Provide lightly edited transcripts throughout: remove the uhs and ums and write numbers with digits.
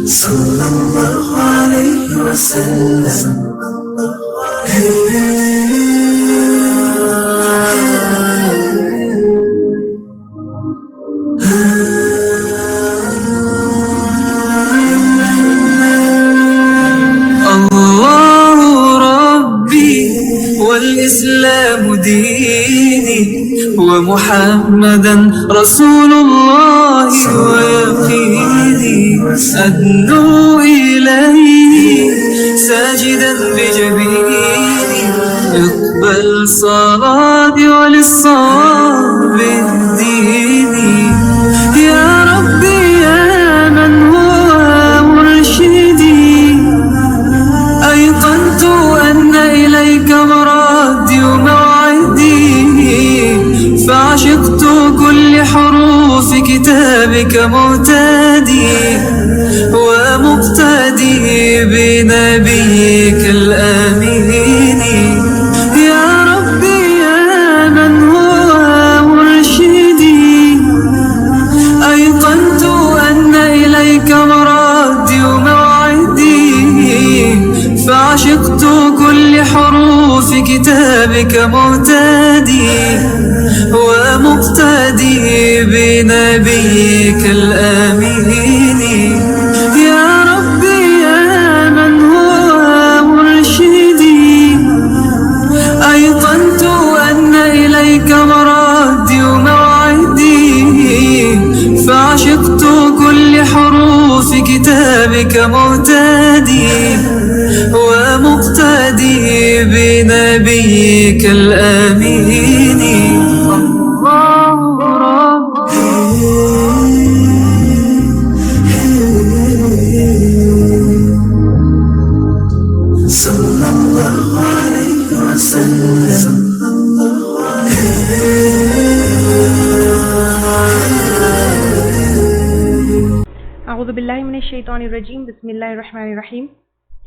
sallallahu alayhi wa sallam. والإسلام ديني ومحمدا رسول الله ويقيني أدنو إليه ساجدا بجبيني اقبل صلاتي وللصواب اهديني يا ربي يا من هو مرشدي أيقنت أن إليك مرادي وموعدي فعشقت كل حروف كتابك مهتدي ومقتدي بنبيك الآمين يا ربي يا من هو مرشدي أيقنت أن إليك مرادي وموعدي فعشقت كل حروف كتابك مهتدي ومقتدي بنبيك الآمين يا ربي يا من هو مرشدي أيقنت أن إليك مرادي وموعدي فعشقت كل حروف كتابك مهتدي ومقتدي بنبيك الآمين الله ربي صلى الله عليه وسلم. أعوذ بالله من الشيطان الرجيم. بسم الله الرحمن الرحيم.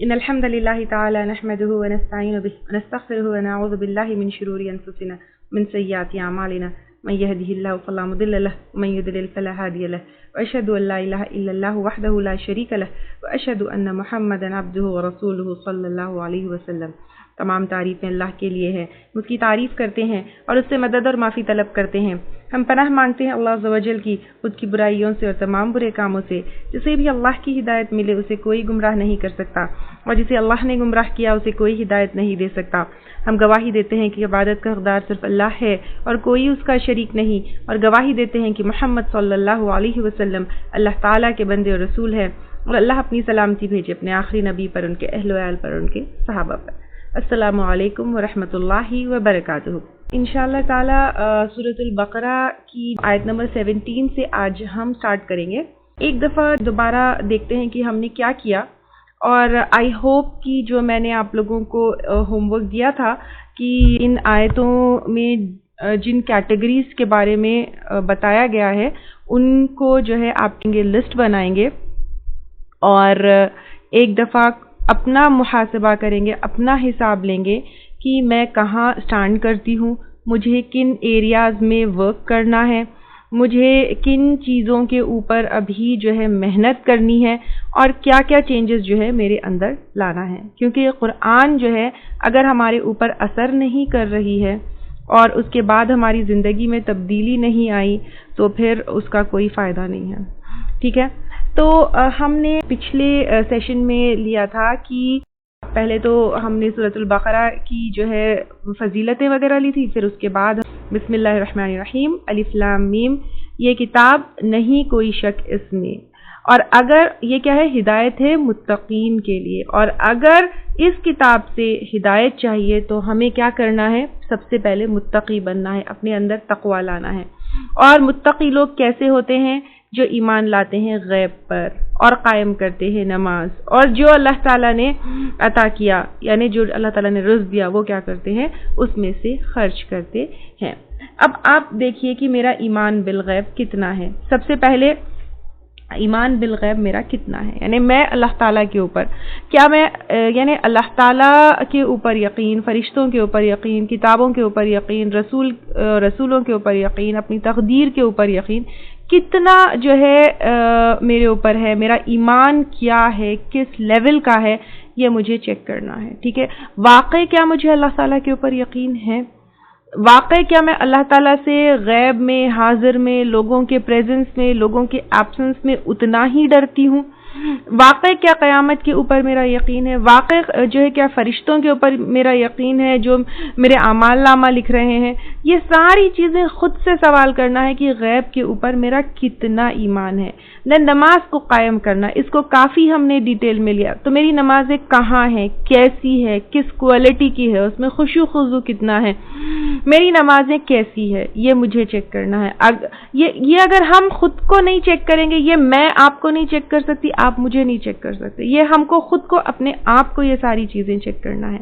إن الحمد لله تعالى نحمده ونستعين به ونستغفره ونعوذ بالله من شرور أنفسنا من سيئات أعمالنا من يهده الله فلا مضل له ومن يضلل فلا هادي له وأشهد أن لا إله إلا الله وحده لا شريك له وأشهد أن محمدا عبده ورسوله صلى الله عليه وسلم. تمام تعریفیں اللہ کے لیے ہیں، اس کی تعریف کرتے ہیں اور اس سے مدد اور معافی طلب کرتے ہیں. ہم پناہ مانگتے ہیں اللہ عز و جل کی خود کی برائیوں سے اور تمام برے کاموں سے. جسے بھی اللہ کی ہدایت ملے اسے کوئی گمراہ نہیں کر سکتا اور جسے اللہ نے گمراہ کیا اسے کوئی ہدایت نہیں دے سکتا. ہم گواہی دیتے ہیں کہ عبادت کا حقدار صرف اللہ ہے اور کوئی اس کا شریک نہیں، اور گواہی دیتے ہیں کہ محمد صلی اللہ علیہ وسلم اللہ تعالیٰ کے بندے اور رسول ہے، اور اللہ اپنی سلامتی بھیجے اپنے آخری نبی پر، ان کے اہل و عیال پر، ان کے صحابہ پر. السلام علیکم ورحمۃ اللہ وبرکاتہ. انشاءاللہ تعالی سورۃ البقرہ کی آیت نمبر 17 سے آج ہم سٹارٹ کریں گے. ایک دفعہ دوبارہ دیکھتے ہیں کہ ہم نے کیا کیا، اور آئی ہوپ کہ جو میں نے آپ لوگوں کو ہوم ورک دیا تھا کہ ان آیتوں میں جن کیٹیگریز کے بارے میں بتایا گیا ہے ان کو جو ہے آپ کے لسٹ بنائیں گے اور ایک دفعہ اپنا محاسبہ کریں گے، اپنا حساب لیں گے کہ میں کہاں سٹینڈ کرتی ہوں، مجھے کن ایریاز میں ورک کرنا ہے، مجھے کن چیزوں کے اوپر ابھی جو ہے محنت کرنی ہے، اور کیا کیا چینجز جو ہے میرے اندر لانا ہے. کیونکہ قرآن جو ہے اگر ہمارے اوپر اثر نہیں کر رہی ہے اور اس کے بعد ہماری زندگی میں تبدیلی نہیں آئی تو پھر اس کا کوئی فائدہ نہیں ہے. ٹھیک ہے، تو ہم نے پچھلے سیشن میں لیا تھا کہ پہلے تو ہم نے سورۃ البقرہ کی جو ہے فضیلتیں وغیرہ لی تھی، پھر اس کے بعد بسم اللہ الرحمن الرحیم الف لام میم، یہ کتاب نہیں کوئی شک اس میں، اور اگر یہ کیا ہے، ہدایت ہے متقین کے لیے، اور اگر اس کتاب سے ہدایت چاہیے تو ہمیں کیا کرنا ہے، سب سے پہلے متقی بننا ہے، اپنے اندر تقوی لانا ہے. اور متقی لوگ کیسے ہوتے ہیں؟ جو ایمان لاتے ہیں غیب پر اور قائم کرتے ہیں نماز، اور جو اللہ تعالیٰ نے عطا کیا یعنی جو اللہ تعالیٰ نے رزق دیا وہ کیا کرتے ہیں، اس میں سے خرچ کرتے ہیں. اب آپ دیکھیے کہ میرا ایمان بالغیب کتنا ہے. سب سے پہلے ایمان بالغیب میرا کتنا ہے، یعنی میں اللہ تعالیٰ کے اوپر کیا میں یعنی اللہ تعالیٰ کے اوپر یقین، فرشتوں کے اوپر یقین، کتابوں کے اوپر یقین، رسولوں کے اوپر یقین، اپنی تقدیر کے اوپر یقین کتنا جو ہے میرے اوپر ہے، میرا ایمان کیا ہے، کس لیول کا ہے، یہ مجھے چیک کرنا ہے. ٹھیک ہے، واقعی کیا مجھے اللہ تعالیٰ کے اوپر یقین ہے؟ واقعی کیا میں اللہ تعالیٰ سے غیب میں، حاضر میں، لوگوں کے پریزنس میں، لوگوں کے ایبسنس میں اتنا ہی ڈرتی ہوں؟ واقعی کیا قیامت کے اوپر میرا یقین ہے؟ واقعی جو ہے کیا فرشتوں کے اوپر میرا یقین ہے جو میرے اعمال نامہ لکھ رہے ہیں؟ یہ ساری چیزیں خود سے سوال کرنا ہے کہ غیب کے اوپر میرا کتنا ایمان ہے. نماز کو قائم کرنا، اس کو کافی ہم نے ڈیٹیل میں لیا. تو میری نمازیں کہاں ہیں، کیسی ہے، کس کوالٹی کی ہے، اس میں خشوع خضوع کتنا ہے، میری نمازیں کیسی ہے، یہ مجھے چیک کرنا ہے. یہ اگر ہم خود کو نہیں چیک کریں گے، یہ میں آپ کو نہیں چیک کر سکتی، آپ مجھے نہیں چیک کر سکتے، یہ ہم کو خود کو اپنے آپ کو یہ ساری چیزیں چیک کرنا ہے.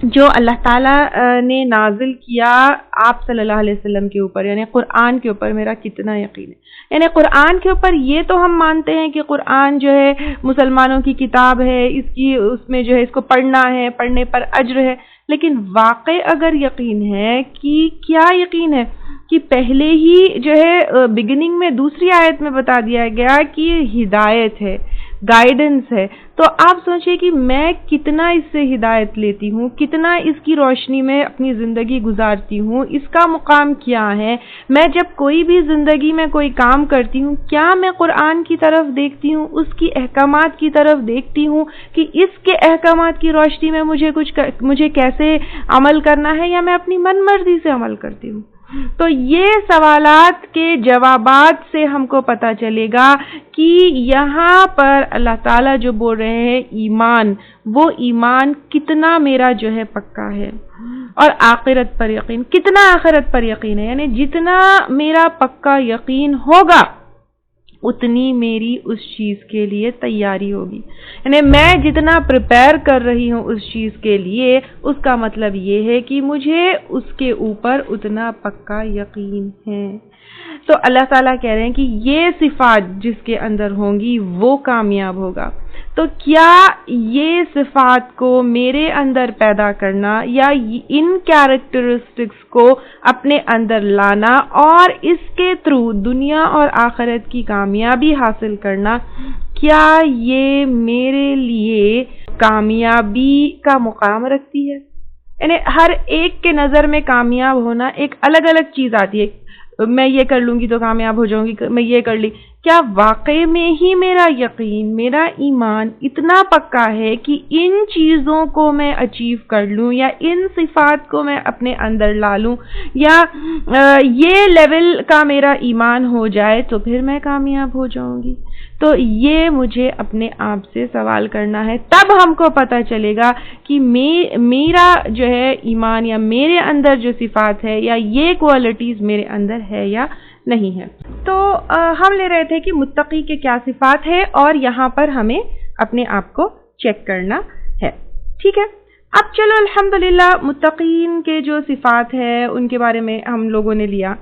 جو اللہ تعالیٰ نے نازل کیا آپ صلی اللہ علیہ وسلم کے اوپر، یعنی قرآن کے اوپر میرا کتنا یقین ہے. یعنی قرآن کے اوپر یہ تو ہم مانتے ہیں کہ قرآن جو ہے مسلمانوں کی کتاب ہے، اس میں جو ہے اس کو پڑھنا ہے، پڑھنے پر اجر ہے. لیکن واقعی اگر یقین ہے کہ کیا یقین ہے کہ پہلے ہی جو ہے بگننگ میں دوسری آیت میں بتا دیا گیا کہ ہدایت ہے، گائیڈنس ہے. تو آپ سوچئے کہ میں کتنا اس سے ہدایت لیتی ہوں، کتنا اس کی روشنی میں اپنی زندگی گزارتی ہوں، اس کا مقام کیا ہے. میں جب کوئی بھی زندگی میں کوئی کام کرتی ہوں، کیا میں قرآن کی طرف دیکھتی ہوں، اس کی احکامات کی طرف دیکھتی ہوں کہ اس کے احکامات کی روشنی میں مجھے کیسے عمل کرنا ہے، یا میں اپنی من مرضی سے عمل کرتی ہوں. تو یہ سوالات کے جوابات سے ہم کو پتہ چلے گا کہ یہاں پر اللہ تعالیٰ جو بول رہے ہیں ایمان، وہ ایمان کتنا میرا جو ہے پکا ہے. اور آخرت پر یقین، کتنا آخرت پر یقین ہے، یعنی جتنا میرا پکا یقین ہوگا اتنی میری اس چیز کے لیے تیاری ہوگی. یعنی میں جتنا پریپئر کر رہی ہوں اس چیز کے لیے، اس کا مطلب یہ ہے کہ مجھے اس کے اوپر اتنا پکا یقین ہے. تو اللہ تعالیٰ کہہ رہے ہیں کہ یہ صفات جس کے اندر ہوں گی وہ کامیاب ہوگا. تو کیا یہ صفات کو میرے اندر پیدا کرنا یا ان کیریکٹرسٹکس کو اپنے اندر لانا اور اس کے تھرو دنیا اور آخرت کی کامیابی حاصل کرنا، کیا یہ میرے لیے کامیابی کا مقام رکھتی ہے؟ یعنی ہر ایک کے نظر میں کامیاب ہونا ایک الگ الگ چیز آتی ہے. میں یہ کر لوں گی تو کامیاب ہو جاؤں گی، میں یہ کر لی. کیا واقعی میں ہی میرا یقین، میرا ایمان اتنا پکا ہے کہ ان چیزوں کو میں اچیو کر لوں یا ان صفات کو میں اپنے اندر لا لوں یا یہ لیول کا میرا ایمان ہو جائے تو پھر میں کامیاب ہو جاؤں گی؟ تو یہ مجھے اپنے آپ سے سوال کرنا ہے. تب ہم کو پتہ چلے گا کہ میرا جو ہے ایمان یا میرے اندر جو صفات ہے یا یہ کوالٹیز میرے اندر ہے یا نہیں ہے. تو ہم لے رہے تھے کہ متقی کے کیا صفات ہے اور یہاں پر ہمیں اپنے آپ کو چیک کرنا ہے. ٹھیک ہے، اب چلو الحمدللہ متقین کے جو صفات ہے ان کے بارے میں ہم لوگوں نے لیا.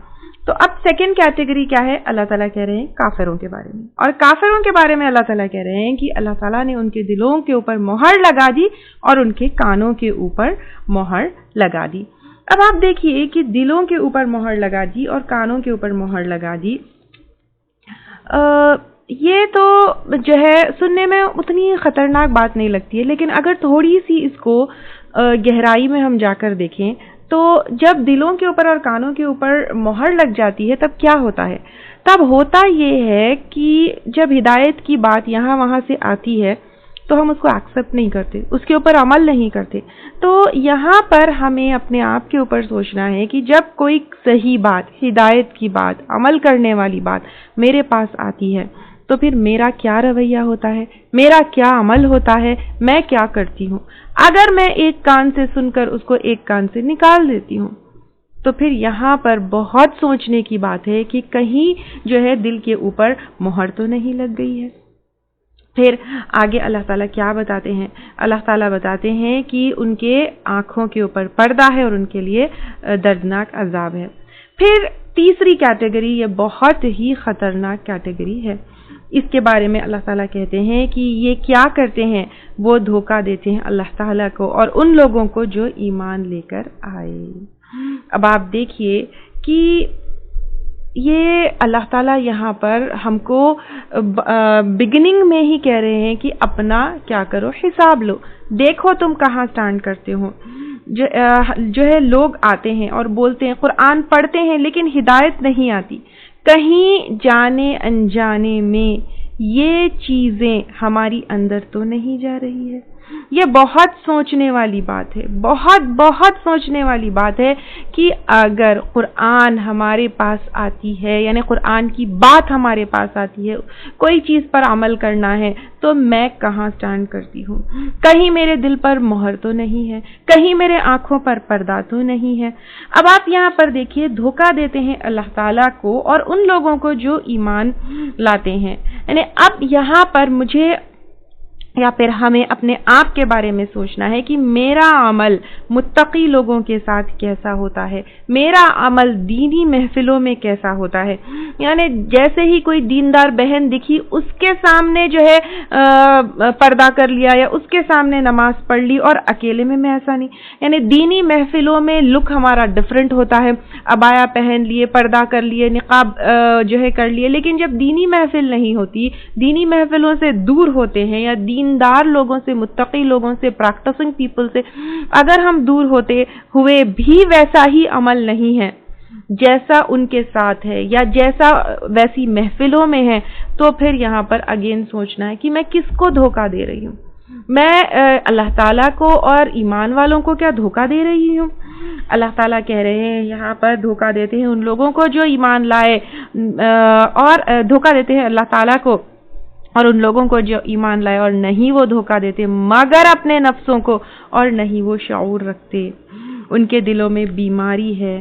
تو اب سیکنڈ کیٹیگری کیا ہے؟ اللہ تعالیٰ کہہ رہے ہیں کافروں کے بارے میں. اور کافروں کے بارے میں اللہ تعالیٰ کہہ رہے ہیں کہ اللہ تعالیٰ نے ان کے دلوں کے اوپر مہر لگا دی اور ان کے کانوں کے اوپر مہر لگا دی. اب آپ دیکھیے کہ دلوں کے اوپر مہر لگا دی اور کانوں کے اوپر مہر لگا دی، یہ تو جو ہے سننے میں اتنی خطرناک بات نہیں لگتی ہے، لیکن اگر تھوڑی سی اس کو گہرائی میں ہم جا کر دیکھیں تو جب دلوں کے اوپر اور کانوں کے اوپر مہر لگ جاتی ہے تب کیا ہوتا ہے؟ تب ہوتا یہ ہے کہ جب ہدایت کی بات یہاں وہاں سے آتی ہے تو ہم اس کو ایکسیپٹ نہیں کرتے، اس کے اوپر عمل نہیں کرتے. تو یہاں پر ہمیں اپنے آپ کے اوپر سوچنا ہے کہ جب کوئی صحیح بات، ہدایت کی بات، عمل کرنے والی بات میرے پاس آتی ہے تو پھر میرا کیا رویہ ہوتا ہے، میرا کیا عمل ہوتا ہے، میں کیا کرتی ہوں. اگر میں ایک کان سے سن کر اس کو ایک کان سے نکال دیتی ہوں تو پھر یہاں پر بہت سوچنے کی بات ہے کہ کہیں جو ہے دل کے اوپر مہر تو نہیں لگ گئی ہے. پھر آگے اللہ تعالیٰ کیا بتاتے ہیں؟ اللہ تعالیٰ بتاتے ہیں کہ ان کے آنکھوں کے اوپر پردہ ہے اور ان کے لیے دردناک عذاب ہے. پھر تیسری کیٹیگری، یہ بہت ہی خطرناک کیٹیگری ہے. اس کے بارے میں اللہ تعالیٰ کہتے ہیں کہ یہ کیا کرتے ہیں، وہ دھوکہ دیتے ہیں اللہ تعالیٰ کو اور ان لوگوں کو جو ایمان لے کر آئے۔ اب آپ دیکھیے کہ یہ اللہ تعالیٰ یہاں پر ہم کو بگننگ میں ہی کہہ رہے ہیں کہ اپنا کیا کرو، حساب لو، دیکھو تم کہاں سٹینڈ کرتے ہو۔ جو ہے لوگ آتے ہیں اور بولتے ہیں، قرآن پڑھتے ہیں لیکن ہدایت نہیں آتی، کہیں جانے انجانے میں یہ چیزیں ہماری اندر تو نہیں جا رہی ہے۔ یہ بہت سوچنے والی بات ہے، بہت سوچنے والی بات ہے کہ اگر قرآن ہمارے پاس آتی ہے، یعنی قرآن کی بات ہمارے پاس آتی ہے، کوئی چیز پر عمل کرنا ہے تو میں کہاں سٹینڈ کرتی ہوں؟ کہیں میرے دل پر مہر تو نہیں ہے، کہیں میرے آنکھوں پر پردہ تو نہیں ہے۔ اب آپ یہاں پر دیکھیے، دھوکہ دیتے ہیں اللہ تعالیٰ کو اور ان لوگوں کو جو ایمان لاتے ہیں۔ یعنی اب یہاں پر مجھے یا پھر ہمیں اپنے آپ کے بارے میں سوچنا ہے کہ میرا عمل متقی لوگوں کے ساتھ کیسا ہوتا ہے، میرا عمل دینی محفلوں میں کیسا ہوتا ہے۔ یعنی جیسے ہی کوئی دیندار بہن دکھی، اس کے سامنے جو ہے پردہ کر لیا یا اس کے سامنے نماز پڑھ لی، اور اکیلے میں ایسا نہیں۔ یعنی دینی محفلوں میں لک ہمارا ڈفرینٹ ہوتا ہے، عبایا پہن لیے، پردہ کر لیے، نقاب جو ہے کر لیے، لیکن جب دینی محفل نہیں ہوتی، دینی محفلوں سے دور ہوتے ہیں یا دیندار لوگوں سے، متقی لوگوں سے، پریکٹسنگ پیپل سے اگر ہم دور ہوتے ہوئے بھی ویسا ہی عمل نہیں ہے جیسا ان کے ساتھ ہے یا جیسا ویسی محفلوں میں ہے، تو پھر یہاں پر اگین سوچنا ہے کہ میں کس کو دھوکہ دے رہی ہوں؟ میں اللہ تعالیٰ کو اور ایمان والوں کو کیا دھوکہ دے رہی ہوں؟ اللہ تعالیٰ کہہ رہے ہیں یہاں پر دھوکہ دیتے ہیں ان لوگوں کو جو ایمان لائے، اور دھوکہ دیتے ہیں اللہ تعالیٰ کو اور ان لوگوں کو جو ایمان لائے، اور نہیں وہ دھوکہ دیتے مگر اپنے نفسوں کو، اور نہیں وہ شعور رکھتے۔ ان کے دلوں میں بیماری ہے۔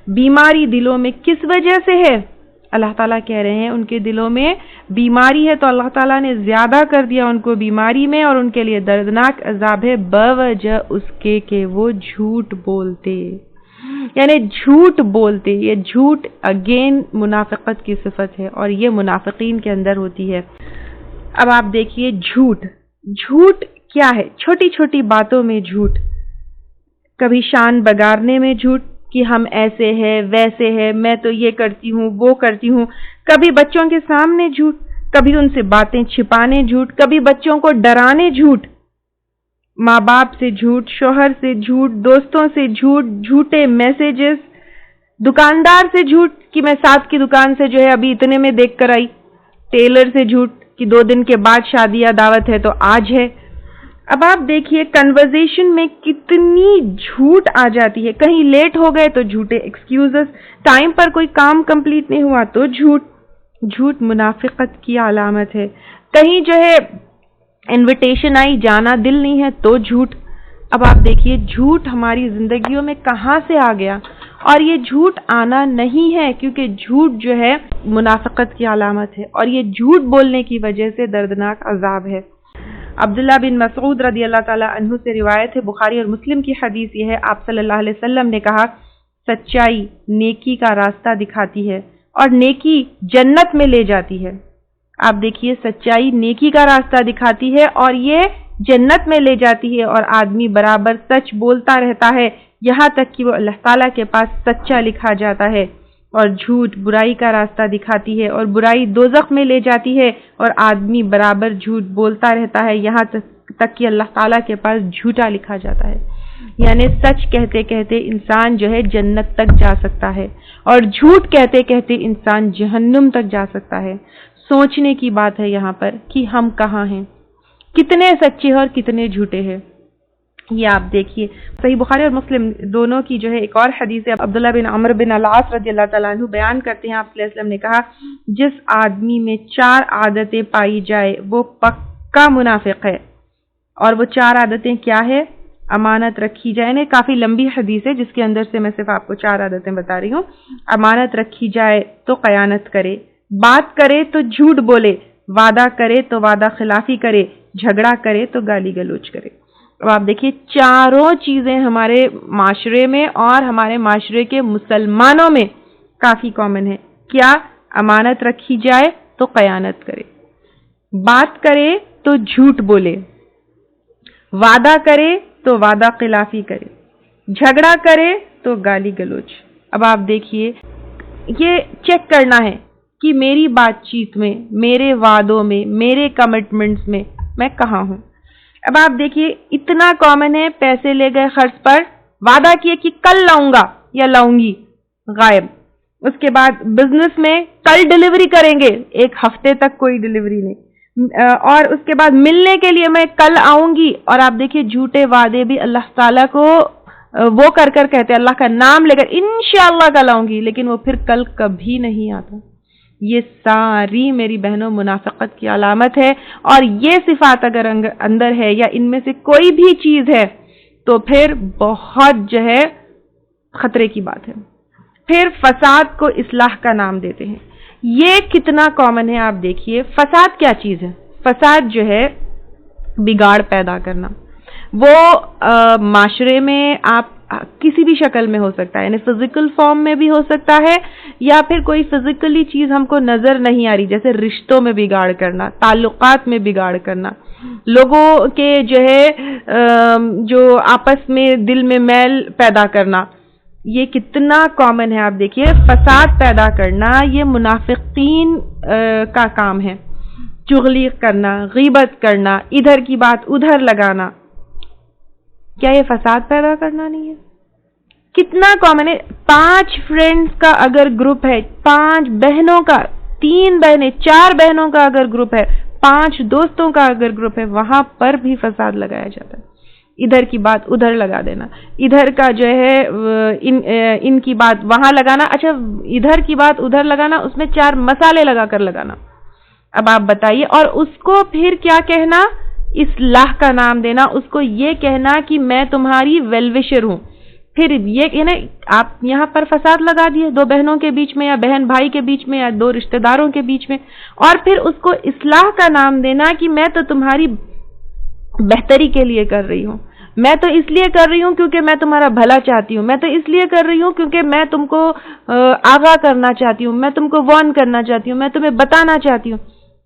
بیماری دلوں میں کس وجہ سے ہے؟ اللہ تعالیٰ کہہ رہے ہیں ان کے دلوں میں بیماری ہے، تو اللہ تعالیٰ نے زیادہ کر دیا ان کو بیماری میں، اور ان کے لیے دردناک عذاب ہے بوجہ اس کے کہ وہ جھوٹ بولتے۔ یعنی جھوٹ بولتے، یہ جھوٹ اگین منافقت کی صفت ہے، اور یہ منافقین کے اندر ہوتی ہے۔ اب آپ دیکھیے جھوٹ کیا ہے؟ چھوٹی چھوٹی باتوں میں جھوٹ، کبھی شان بگارنے میں جھوٹ کہ ہم ایسے ہیں ویسے ہیں، میں تو یہ کرتی ہوں وہ کرتی ہوں، کبھی بچوں کے سامنے جھوٹ، کبھی ان سے باتیں چھپانے جھوٹ، کبھی بچوں کو ڈرانے جھوٹ، ماں باپ سے جھوٹ، شوہر سے جھوٹ، دوستوں سے جھوٹ، جھوٹے میسیجز، دکاندار سے جھوٹ کہ میں ساتھ کی دکان سے جو ہے ابھی اتنے میں دیکھ کر آئی، ٹیلر سے جھوٹ کہ 2 دن کے بعد شادی یا دعوت ہے تو آج ہے۔ اب آپ دیکھیے کنورزیشن میں کتنی جھوٹ آ جاتی ہے، کہیں لیٹ ہو گئے تو جھوٹے ایکسکیوزز، ٹائم پر کوئی کام کمپلیٹ نہیں ہوا تو جھوٹ منافقت کی علامت ہے، کہیں جو ہے انویٹیشن آئی جانا دل نہیں ہے تو جھوٹ۔ اب آپ دیکھیے جھوٹ ہماری زندگیوں میں کہاں سے آ گیا، اور یہ جھوٹ آنا نہیں ہے، کیونکہ جھوٹ جو ہے منافقت کی علامت ہے، اور یہ جھوٹ بولنے کی وجہ سے دردناک عذاب ہے۔ عبداللہ بن مسعود رضی اللہ تعالیٰ عنہ سے روایت ہے، بخاری اور مسلم کی حدیث یہ ہے، آپ صلی اللہ علیہ وسلم نے کہا، سچائی نیکی کا راستہ دکھاتی ہے اور نیکی جنت میں لے جاتی ہے۔ آپ دیکھیے سچائی نیکی کا راستہ دکھاتی ہے اور یہ جنت میں لے جاتی ہے، اور آدمی برابر سچ بولتا رہتا ہے یہاں تک کہ وہ اللہ تعالیٰ کے پاس سچا لکھا جاتا ہے۔ اور جھوٹ برائی کا راستہ دکھاتی ہے اور برائی دوزخ میں لے جاتی ہے، اور آدمی برابر جھوٹ بولتا رہتا ہے یہاں تک کہ اللہ تعالیٰ کے پاس جھوٹا لکھا جاتا ہے۔ یعنی سچ کہتے کہتے انسان جو ہے جنت تک جا سکتا ہے، اور جھوٹ کہتے کہتے انسان جہنم تک جا سکتا ہے۔ سوچنے کی بات ہے یہاں پر کہ ہم کہاں ہیں، کتنے سچے اور کتنے جھوٹے ہیں۔ یہ آپ دیکھیے صحیح بخاری اور مسلم دونوں کی جو ہے ایک اور حدیث ہے، عبداللہ بن عمرو بن العاص رضی اللہ تعالیٰ عنہ بیان کرتے ہیں، آپ صلی اللہ علیہ وسلم نے کہا، جس آدمی میں 4 عادتیں پائی جائے وہ پکا منافق ہے۔ اور وہ 4 عادتیں کیا ہے؟ امانت رکھی جائے، یعنی کافی لمبی حدیث ہے جس کے اندر سے میں صرف آپ کو 4 عادتیں بتا رہی ہوں۔ امانت رکھی جائے تو خیانت کرے، بات کرے تو جھوٹ بولے، وعدہ کرے تو وعدہ خلافی کرے، جھگڑا کرے تو گالی گلوچ کرے۔ اب آپ دیکھیے چاروں چیزیں ہمارے معاشرے میں اور ہمارے معاشرے کے مسلمانوں میں کافی کامن ہے۔ کیا؟ امانت رکھی جائے تو خیانت کرے، بات کرے تو جھوٹ بولے، وعدہ کرے تو وعدہ خلافی کرے، جھگڑا کرے تو گالی گلوچ۔ اب آپ دیکھیے، یہ چیک کرنا ہے کہ میری بات چیت میں، میرے وعدوں میں، میرے کمٹمنٹس میں کہاں ہوں۔ اب آپ دیکھیے، اتنا کامن ہے، پیسے لے گئے خرچ پر، وعدہ کیے کہ کل لاؤں گا یا لاؤں گی، غائب۔ اس کے بعد بزنس میں کل ڈیلیوری کریں گے، ایک ہفتے تک کوئی ڈیلیوری نہیں، اور اس کے بعد ملنے کے لیے میں کل آؤں گی، اور آپ دیکھیے جھوٹے وعدے بھی اللہ تعالیٰ کو وہ کر کہتے ہیں، اللہ کا نام لے کر انشاءاللہ کل آؤں گی، لیکن وہ پھر کل کبھی نہیں آتا۔ یہ ساری میری بہنوں منافقت کی علامت ہے، اور یہ صفات اگر اندر ہے یا ان میں سے کوئی بھی چیز ہے تو پھر بہت جو ہے خطرے کی بات ہے۔ پھر فساد کو اصلاح کا نام دیتے ہیں۔ یہ کتنا کامن ہے، آپ دیکھیے فساد کیا چیز ہے۔ فساد جو ہے بگاڑ پیدا کرنا، وہ معاشرے میں آپ کسی بھی شکل میں ہو سکتا ہے، یعنی فزیکل فارم میں بھی ہو سکتا ہے، یا پھر کوئی فزیکلی چیز ہم کو نظر نہیں آ رہی، جیسے رشتوں میں بگاڑ کرنا، تعلقات میں بگاڑ کرنا، لوگوں کے جو ہے جو آپس میں دل میں میل پیدا کرنا۔ یہ کتنا کامن ہے، آپ دیکھیے فساد پیدا کرنا یہ منافقین کا کام ہے۔ چغلی کرنا، غیبت کرنا، ادھر کی بات ادھر لگانا، کیا یہ فساد پیدا کرنا نہیں ہے؟ کتنا کامن ہے۔ 5 فرینڈز کا اگر گروپ ہے، 5 بہنوں کا، 3 بہنیں، 4 بہنوں کا اگر گروپ ہے، 5 دوستوں کا اگر گروپ ہے، وہاں پر بھی فساد لگایا جاتا ہے۔ ادھر کی بات ادھر لگا دینا، ادھر کا جو ہے ان کی بات وہاں لگانا، اچھا ادھر کی بات ادھر لگانا، اس میں 4 مسالے لگا کر لگانا۔ اب آپ بتائیے، اور اس کو پھر کیا کہنا؟ اصلاح کا نام دینا، اس کو یہ کہنا کہ میں تمہاری ویل وشر ہوں۔ پھر یہ کہنا، آپ یہاں پر فساد لگا دیے 2 بہنوں کے بیچ میں، یا بہن بھائی کے بیچ میں، یا 2 رشتہ داروں کے بیچ میں، اور پھر اس کو اصلاح کا نام دینا کہ میں تو تمہاری بہتری کے لیے کر رہی ہوں، میں تو اس لیے کر رہی ہوں کیونکہ میں تمہارا بھلا چاہتی ہوں، میں تو اس لیے کر رہی ہوں کیونکہ میں تم کو آگاہ کرنا چاہتی ہوں، میں تم کو وارن کرنا چاہتی ہوں، میں تمہیں بتانا چاہتی ہوں۔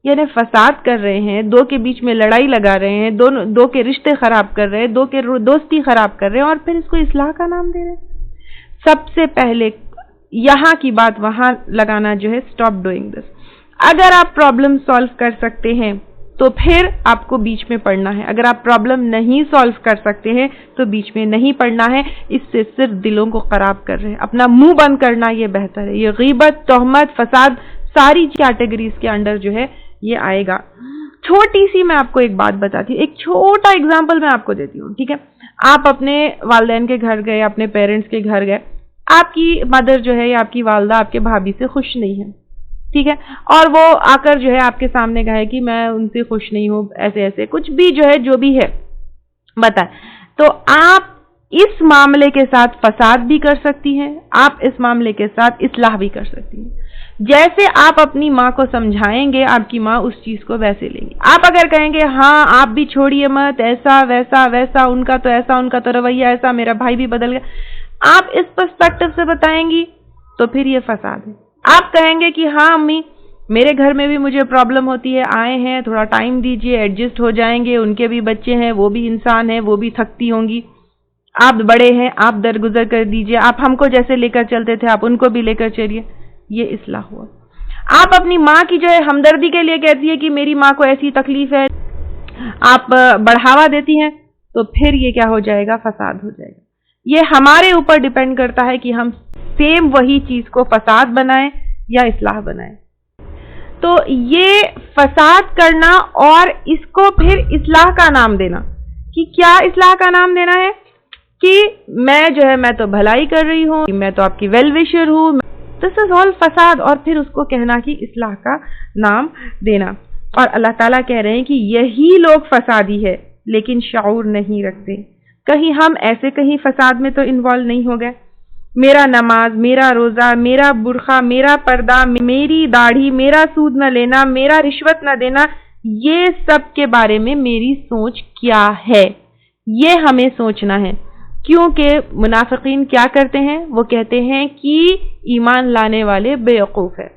یعنی فساد کر رہے ہیں، 2 کے بیچ میں لڑائی لگا رہے ہیں، 2 کے رشتے خراب کر رہے ہیں، 2 کے دوستی خراب کر رہے ہیں، اور پھر اس کو اصلاح کا نام دے رہے ہیں۔ سب سے پہلے یہاں کی بات وہاں لگانا جو ہے، سٹاپ ڈوئنگ دس۔ اگر آپ پرابلم سالو کر سکتے ہیں تو پھر آپ کو بیچ میں پڑنا ہے، اگر آپ پرابلم نہیں سالو کر سکتے ہیں تو بیچ میں نہیں پڑنا ہے، اس سے صرف دلوں کو خراب کر رہے ہیں۔ اپنا منہ بند کرنا یہ بہتر ہے۔ یہ غیبت، تہمت، فساد ساری کیٹیگریز کے انڈر جو ہے یہ آئے گا۔ چھوٹی سی میں آپ کو ایک بات بتاتی ہوں، ایک چھوٹا اگزامپل میں آپ کو دیتی ہوں، ٹھیک ہے؟ آپ اپنے والدین کے گھر گئے، اپنے پیرنٹس کے گھر گئے، آپ کی مدر جو ہے یا آپ کی والدہ آپ کے بھابھی سے خوش نہیں ہے، ٹھیک ہے؟ اور وہ آ کر جو ہے آپ کے سامنے کہے کہ میں ان سے خوش نہیں ہوں، ایسے ایسے کچھ بھی جو ہے جو بھی ہے بتائیں، تو آپ اس معاملے کے ساتھ فساد بھی کر سکتی ہیں، آپ اس معاملے کے ساتھ اصلاح بھی کر سکتی ہیں۔ جیسے آپ اپنی ماں کو سمجھائیں گے، آپ کی ماں اس چیز کو ویسے لیں گی۔ آپ اگر کہیں گے ہاں آپ بھی چھوڑیے مت، ایسا ویسا ویسا، ان کا تو ایسا، ان کا تو رویہ ایسا، میرا بھائی بھی بدل گیا، آپ اس پرسپیکٹو سے بتائیں گی تو پھر یہ فساد ہے۔ آپ کہیں گے کہ ہاں امی میرے گھر میں بھی مجھے پرابلم ہوتی ہے، آئے ہیں تھوڑا ٹائم دیجئے، ایڈجسٹ ہو جائیں گے، ان کے بھی بچے ہیں، وہ بھی انسان ہیں، وہ بھی تھکتی ہوں گی، آپ بڑے ہیں، آپ درگزر کر دیجئے، آپ ہم کو جیسے لے کر چلتے تھے آپ ان کو بھی لے کر چلیے، یہ اصلاح ہوا۔ آپ اپنی ماں کی جو ہے ہمدردی کے لیے کہتی ہے کہ میری ماں کو ایسی تکلیف ہے، آپ بڑھاوا دیتی ہیں، تو پھر یہ کیا ہو جائے گا؟ فساد ہو جائے گا۔ یہ ہمارے اوپر ڈیپینڈ کرتا ہے کہ ہم سیم وہی چیز کو فساد بنائیں یا اصلاح بنائیں۔ تو یہ فساد کرنا اور اس کو پھر اصلاح کا نام دینا، کہ کیا اصلاح کا نام دینا ہے کہ میں جو ہے میں تو بھلائی کر رہی ہوں، میں تو آپ کی ویل وشر ہوں، دس از آل فساد، اور پھر اس کو کہنا کہ اصلاح کا نام دینا۔ اور اللہ تعالیٰ کہہ رہے ہیں کہ یہی لوگ فسادی ہے لیکن شعور نہیں رکھتے۔ کہیں ہم ایسے کہیں فساد میں تو انوالو نہیں ہو گئے؟ میرا نماز، میرا روزہ، میرا برقع، میرا پردہ، میری داڑھی، میرا سود نہ لینا، میرا رشوت نہ دینا، یہ سب کے بارے میں میری سوچ کیا ہے؟ یہ ہمیں سوچنا ہے، کیونکہ منافقین کیا کرتے ہیں؟ وہ کہتے ہیں کہ ایمان لانے والے بیوقوف ہے۔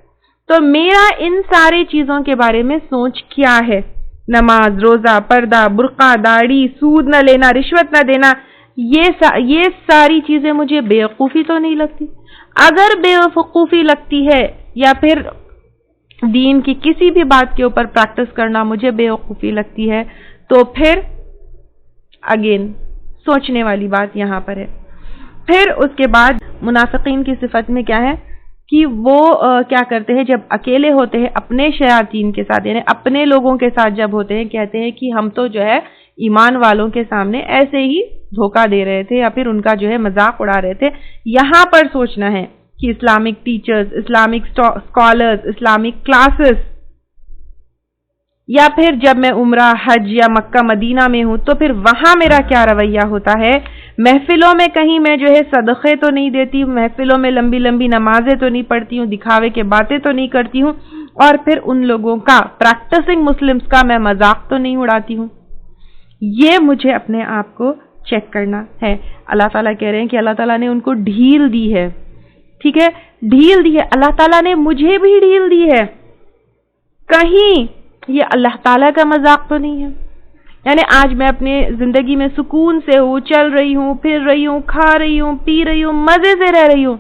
تو میرا ان سارے چیزوں کے بارے میں سوچ کیا ہے؟ نماز، روزہ، پردہ، برقع، داڑھی، سود نہ لینا، رشوت نہ دینا، یہ ساری چیزیں مجھے بیوقوفی تو نہیں لگتی؟ اگر بیوقوفی لگتی ہے یا پھر دین کی کسی بھی بات کے اوپر پریکٹس کرنا مجھے بیوقوفی لگتی ہے تو پھر اگین سوچنے والی بات یہاں پر ہے۔ پھر اس کے بعد منافقین کی صفت میں کیا ہے کہ وہ کیا کرتے ہیں، جب اکیلے ہوتے ہیں اپنے شیاطین کے ساتھ، یعنی اپنے لوگوں کے ساتھ جب ہوتے ہیں، کہتے ہیں کہ ہم تو جو ہے ایمان والوں کے سامنے ایسے ہی دھوکہ دے رہے تھے یا پھر ان کا جو ہے مذاق اڑا رہے تھے۔ یہاں پر سوچنا ہے کہ Islamic teachers, Islamic scholars, Islamic classes, یا پھر جب میں عمرہ، حج یا مکہ مدینہ میں ہوں تو پھر وہاں میرا کیا رویہ ہوتا ہے۔ محفلوں میں کہیں میں جو ہے صدقے تو نہیں دیتی ہوں، محفلوں میں لمبی لمبی نمازیں تو نہیں پڑھتی ہوں، دکھاوے کے باتیں تو نہیں کرتی ہوں، اور پھر ان لوگوں کا، پریکٹسنگ مسلمز کا میں مذاق تو نہیں اڑاتی ہوں۔ یہ مجھے اپنے آپ کو چیک کرنا ہے۔ اللہ تعالیٰ کہہ رہے ہیں کہ اللہ تعالیٰ نے ان کو ڈھیل دی ہے، ٹھیک ہے، ڈھیل دی ہے، اللہ تعالیٰ نے مجھے بھی ڈھیل دی ہے، کہیں یہ اللہ تعالیٰ کا مذاق تو نہیں ہے؟ یعنی آج میں اپنے زندگی میں سکون سے ہوں، چل رہی ہوں، پھر رہی ہوں، کھا رہی ہوں، پی رہی ہوں، مزے سے رہ رہی ہوں،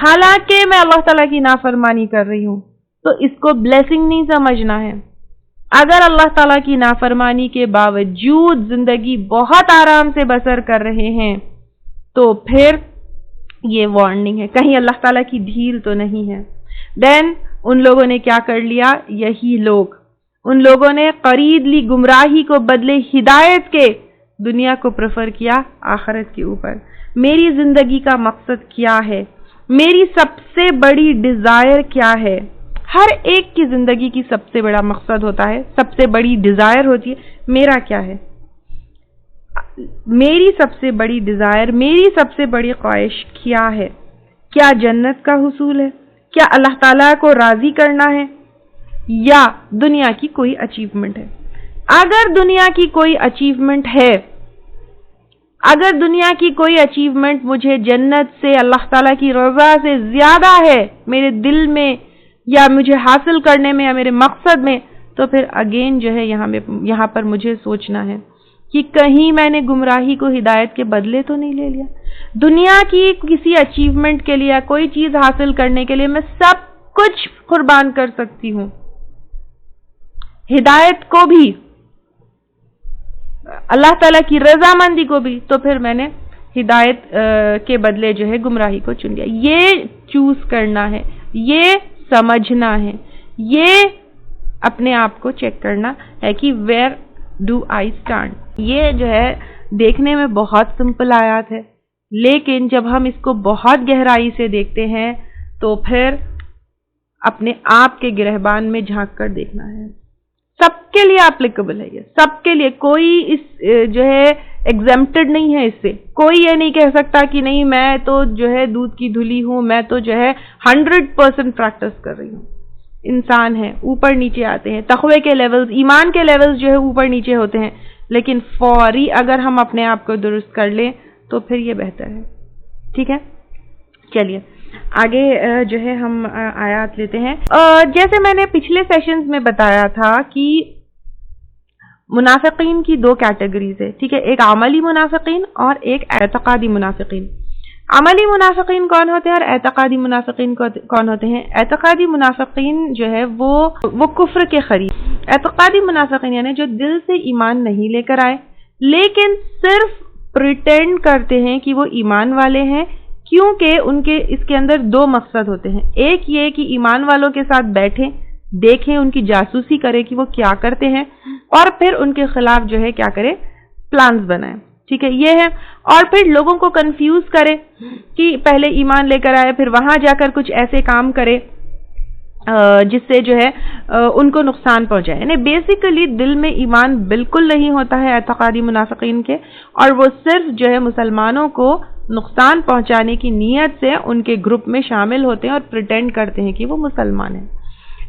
حالانکہ میں اللہ تعالیٰ کی نافرمانی کر رہی ہوں، تو اس کو بلیسنگ نہیں سمجھنا ہے۔ اگر اللہ تعالیٰ کی نافرمانی کے باوجود زندگی بہت آرام سے بسر کر رہے ہیں تو پھر یہ وارننگ ہے، کہیں اللہ تعالیٰ کی ڈھیل تو نہیں ہے۔ دین ان لوگوں نے کیا کر لیا، یہی لوگ، ان لوگوں نے خرید لی گمراہی کو بدلے ہدایت کے، دنیا کو پریفر کیا آخرت کے اوپر۔ میری زندگی کا مقصد کیا ہے؟ میری سب سے بڑی ڈیزائر کیا ہے؟ ہر ایک کی زندگی کی سب سے بڑا مقصد ہوتا ہے، سب سے بڑی ڈیزائر ہوتی ہے، میرا کیا ہے؟ میری سب سے بڑی ڈیزائر، میری سب سے بڑی خواہش کیا ہے؟ کیا جنت کا حصول ہے؟ کیا اللہ تعالیٰ کو راضی کرنا ہے؟ یا دنیا کی کوئی اچیومنٹ ہے؟ اگر دنیا کی کوئی اچیومنٹ ہے، اگر دنیا کی کوئی اچیومنٹ مجھے جنت سے، اللہ تعالیٰ کی رضا سے زیادہ ہے میرے دل میں یا مجھے حاصل کرنے میں یا میرے مقصد میں، تو پھر اگین جو ہے یہاں پر مجھے سوچنا ہے کہ کہیں میں نے گمراہی کو ہدایت کے بدلے تو نہیں لے لیا۔ دنیا کی کسی اچیومنٹ کے لیے، کوئی چیز حاصل کرنے کے لیے میں سب کچھ قربان کر سکتی ہوں، ہدایت کو بھی، اللہ تعالیٰ کی رضامندی کو بھی، تو پھر میں نے ہدایت کے بدلے جو ہے گمراہی کو چن لیا۔ یہ چوز کرنا ہے، یہ سمجھنا ہے، یہ اپنے آپ کو چیک کرنا ہے کہ ویئر ڈو آئی اسٹینڈ۔ یہ جو ہے دیکھنے میں بہت سمپل آیات ہے، لیکن جب ہم اس کو بہت گہرائی سے دیکھتے ہیں تو پھر اپنے آپ کے گرہبان میں جھانک کر دیکھنا ہے۔ سب کے لیے اپلیکیبل ہے، یہ سب کے لیے، کوئی اس جو ہے ایگزمپٹڈ نہیں ہے اس سے۔ کوئی یہ نہیں کہہ سکتا کہ نہیں میں تو جو ہے دودھ کی دھلی ہوں، میں تو جو ہے 100% پریکٹس کر رہی ہوں۔ انسان ہے، اوپر نیچے آتے ہیں، تقوی کے لیولز، ایمان کے لیولز جو ہے اوپر نیچے ہوتے ہیں، لیکن فوری اگر ہم اپنے آپ کو درست کر لیں تو پھر یہ بہتر ہے۔ ٹھیک ہے، چلیے آگے جو ہے ہم آیات لیتے ہیں۔ جیسے میں نے پچھلے سیشنز میں بتایا تھا کہ منافقین کی دو کیٹیگریز ہے، ٹھیک ہے، ایک عملی منافقین اور ایک اعتقادی منافقین۔ عملی منافقین کون ہوتے ہیں اور اعتقادی منافقین کون ہوتے ہیں؟ اعتقادی منافقین جو ہے وہ کفر کے قریب، اعتقادی منافقین یعنی جو دل سے ایمان نہیں لے کر آئے لیکن صرف پریٹینڈ کرتے ہیں کہ وہ ایمان والے ہیں، کیونکہ ان کے اس کے اندر دو مقصد ہوتے ہیں۔ ایک یہ کہ ایمان والوں کے ساتھ بیٹھیں، دیکھیں، ان کی جاسوسی کرے کہ وہ کیا کرتے ہیں، اور پھر ان کے خلاف جو ہے کیا کرے، پلانز بنائیں، ٹھیک ہے، یہ ہے۔ اور پھر لوگوں کو کنفیوز کرے کہ پہلے ایمان لے کر آئے، پھر وہاں جا کر کچھ ایسے کام کرے جس سے جو ہے ان کو نقصان پہنچائے۔ یعنی بیسیکلی دل میں ایمان بالکل نہیں ہوتا ہے اعتقادی منافقین کے، اور وہ صرف جو ہے مسلمانوں کو نقصان پہنچانے کی نیت سے ان کے گروپ میں شامل ہوتے ہیں اور پریٹینڈ کرتے ہیں کہ وہ مسلمان ہیں۔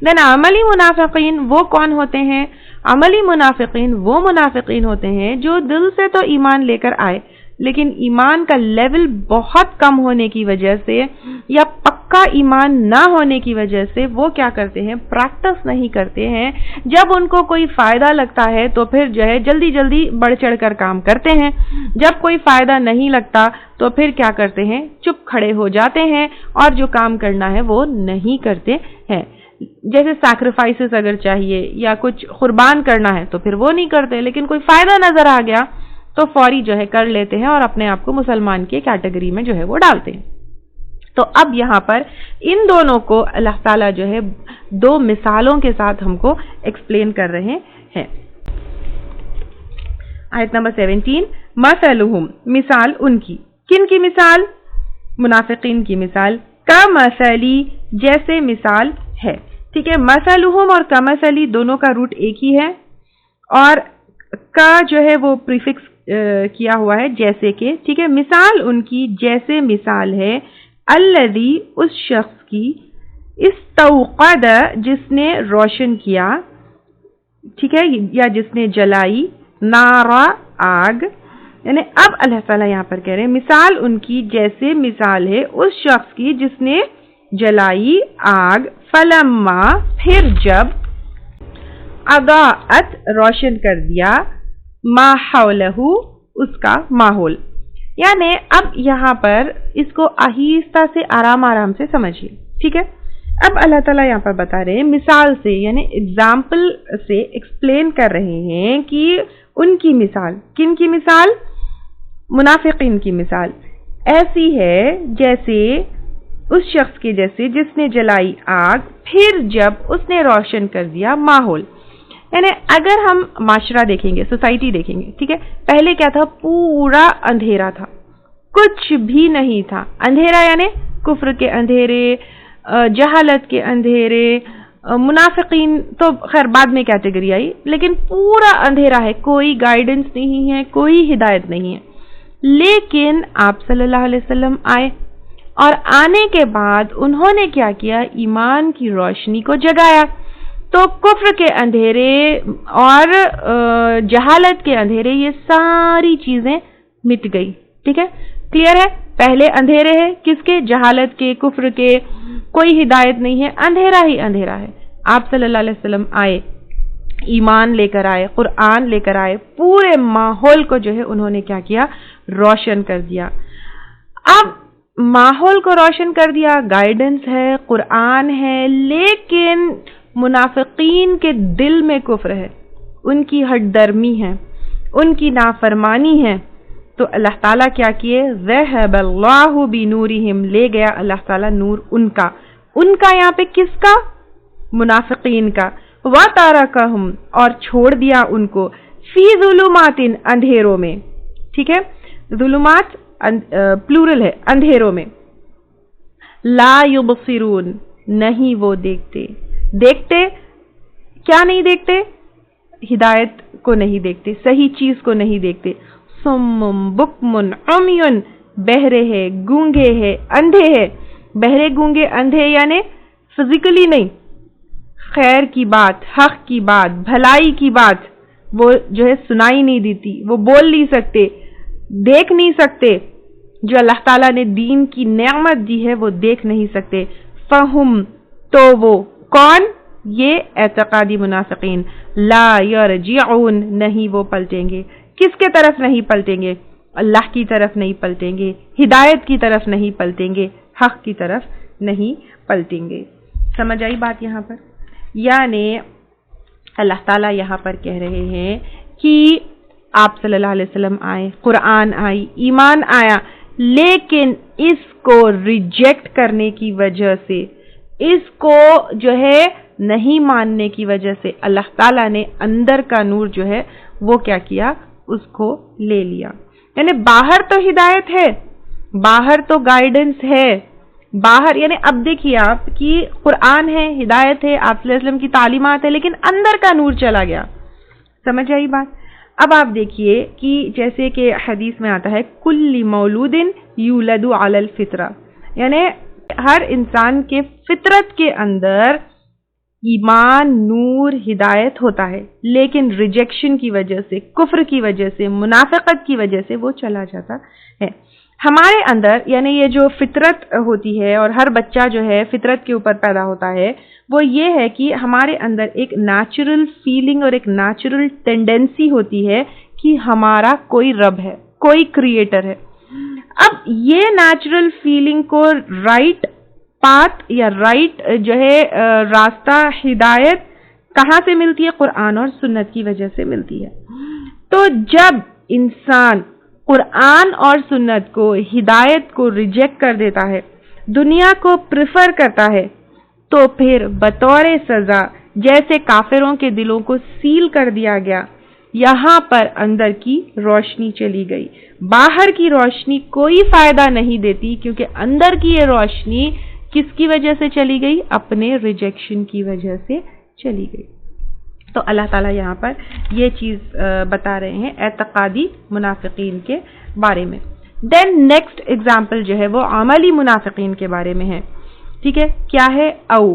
دین عملی منافقین وہ کون ہوتے ہیں؟ عملی منافقین وہ منافقین ہوتے ہیں جو دل سے تو ایمان لے کر آئے لیکن ایمان کا لیول بہت کم ہونے کی وجہ سے یا پکا پکا ایمان نہ ہونے کی وجہ سے وہ کیا کرتے ہیں، پریکٹس نہیں کرتے ہیں. جب ان کو کوئی فائدہ لگتا ہے تو پھر جو ہے جلدی جلدی بڑھ چڑھ کر کام کرتے ہیں، جب کوئی فائدہ نہیں لگتا تو پھر کیا کرتے ہیں، چپ کھڑے ہو جاتے ہیں اور جو کام کرنا ہے وہ نہیں کرتے ہیں. جیسے سیکریفائسز اگر چاہیے یا کچھ قربان کرنا ہے تو پھر وہ نہیں کرتے، لیکن کوئی فائدہ نظر آ گیا تو فوری جو ہے کر لیتے ہیں اور اپنے آپ کو مسلمان کی کیٹیگری میں جو ہے وہ ڈالتے ہیں. تو اب یہاں پر ان دونوں کو اللہ تعالیٰ جو ہے دو مثالوں کے ساتھ ہم کو ایکسپلین کر رہے ہیں. آیت نمبر 17، مثلہم، مثال ان کی، کن کی مثال، منافقین کی مثال، کمثلی، جیسے مثال ہے. ٹھیک ہے، مثلہم اور کمثلی دونوں کا روٹ ایک ہی ہے اور کا جو ہے وہ پریفکس کیا ہوا ہے جیسے کہ. ٹھیک ہے، مثال ان کی جیسے مثال ہے، الذی، اس شخص کی، استوقد، جس نے روشن کیا، ٹھیک ہے، یا جس نے جلائی، نارا، آگ. یعنی اب اللہ تعالیٰ یہاں پر کہہ رہے ہیں مثال ان کی جیسے مثال ہے اس شخص کی جس نے جلائی آگ، فلما، پھر جب، اضاءت، روشن کر دیا، ما حولہ، اس کا ماحول. یعنی اب یہاں پر اس کو آہستہ سے آرام آرام سے سمجھیے. ٹھیک ہے، اب اللہ تعالیٰ یہاں پر بتا رہے ہیں مثال سے، یعنی اگزامپل سے ایکسپلین کر رہے ہیں کہ ان کی مثال، کن کی مثال، منافقین کی مثال ایسی ہے جیسے اس شخص کے جیسے جس نے جلائی آگ، پھر جب اس نے روشن کر دیا ماحول. یعنی اگر ہم معاشرہ دیکھیں گے، سوسائٹی دیکھیں گے، ٹھیک ہے، پہلے کیا تھا، پورا اندھیرا تھا، کچھ بھی نہیں تھا. اندھیرا یعنی کفر کے اندھیرے، جہالت کے اندھیرے، منافقین تو خیر بعد میں کیٹیگری آئی، لیکن پورا اندھیرا ہے، کوئی گائیڈنس نہیں ہے، کوئی ہدایت نہیں ہے. لیکن آپ صلی اللہ علیہ وسلم آئے اور آنے کے بعد انہوں نے کیا کیا، ایمان کی روشنی کو جگایا. تو کفر کے اندھیرے اور جہالت کے اندھیرے، یہ ساری چیزیں مٹ گئی. ٹھیک ہے، کلیئر ہے. پہلے اندھیرے ہے، کس کے، جہالت کے، کفر کے، کوئی ہدایت نہیں ہے، اندھیرا ہی اندھیرا ہے. آپ صلی اللہ علیہ وسلم آئے، ایمان لے کر آئے، قرآن لے کر آئے، پورے ماحول کو جو ہے انہوں نے کیا کیا، روشن کر دیا. اب ماحول کو روشن کر دیا، گائیڈنس ہے، قرآن ہے، لیکن منافقین کے دل میں کفر ہے، ان کی ہٹ درمی ہے، ان کی نافرمانی ہے. تو اللہ تعالیٰ کیا کیے، ذہب اللہ بنورہم، لے گیا اللہ تعالیٰ نور ان کا یہاں پہ کس کا، منافقین کا. وَتَرَكَهُمْ، اور چھوڑ دیا ان کو، فی ظلمات، اندھیروں میں. ٹھیک ہے، ظلمات پلورل ہے، اندھیروں میں. لا یبصرون، نہیں وہ دیکھتے کیا نہیں دیکھتے، ہدایت کو نہیں دیکھتے، صحیح چیز کو نہیں دیکھتے. صم بکم عمی، بہرے ہے، گونگے ہے، اندھے ہے. بہرے گونگے اندھے یعنی فزیکلی نہیں، خیر کی بات، حق کی بات، بھلائی کی بات وہ جو ہے سنائی نہیں دیتی، وہ بول نہیں سکتے، دیکھ نہیں سکتے. جو اللہ تعالیٰ نے دین کی نعمت دی ہے وہ دیکھ نہیں سکتے. فہم، تو وہ کون، یہ اعتقادی منافقین. لا یرجعون، نہیں وہ پلٹیں گے. کس کے طرف نہیں پلٹیں گے، اللہ کی طرف نہیں پلٹیں گے، ہدایت کی طرف نہیں پلٹیں گے، حق کی طرف نہیں پلٹیں گے. سمجھ آئی بات یہاں پر؟ یعنی اللہ تعالیٰ یہاں پر کہہ رہے ہیں کہ آپ صلی اللہ علیہ وسلم آئے، قرآن آئی، ایمان آیا، لیکن اس کو ریجیکٹ کرنے کی وجہ سے، اس کو جو ہے نہیں ماننے کی وجہ سے اللہ تعالیٰ نے اندر کا نور جو ہے وہ کیا کیا، اس کو لے لیا. یعنی باہر تو ہدایت ہے، باہر تو گائیڈنس ہے، باہر یعنی اب دیکھیے آپ کہ قرآن ہے، ہدایت ہے، آپ صلی اللہ علیہ وسلم کی تعلیمات ہے، لیکن اندر کا نور چلا گیا. سمجھ آئی بات؟ اب آپ دیکھیے کہ جیسے کہ حدیث میں آتا ہے کل مولود یولد علی الفطرہ، یعنی ہر انسان کے فطرت کے اندر ایمان، نور، ہدایت ہوتا ہے، لیکن ریجیکشن کی وجہ سے، کفر کی وجہ سے، منافقت کی وجہ سے وہ چلا جاتا ہے. ہمارے اندر یعنی یہ جو فطرت ہوتی ہے اور ہر بچہ جو ہے فطرت کے اوپر پیدا ہوتا ہے وہ یہ ہے کہ ہمارے اندر ایک نیچرل فیلنگ اور ایک نیچرل ٹینڈنسی ہوتی ہے کہ ہمارا کوئی رب ہے، کوئی کریٹر ہے۔ اب یہ نیچرل فیلنگ کو رائٹ پاتھ یا رائٹ جو ہے راستہ ہدایت کہاں سے ملتی ہے؟ قرآن اور سنت کی وجہ سے ملتی ہے۔ تو جب انسان قرآن اور سنت کو ہدایت کو ریجیکٹ کر دیتا ہے، دنیا کو پریفر کرتا ہے، تو پھر بطور سزا جیسے کافروں کے دلوں کو سیل کر دیا گیا، یہاں پر اندر کی روشنی چلی گئی۔ باہر کی روشنی کوئی فائدہ نہیں دیتی کیونکہ اندر کی یہ روشنی کس کی وجہ سے چلی گئی؟ اپنے ریجیکشن کی وجہ سے چلی گئی۔ تو اللہ تعالیٰ یہاں پر یہ چیز بتا رہے ہیں اعتقادی منافقین کے بارے میں۔ دین نیکسٹ ایگزامپل جو ہے وہ عملی منافقین کے بارے میں ہے، ٹھیک ہے؟ کیا ہے؟ او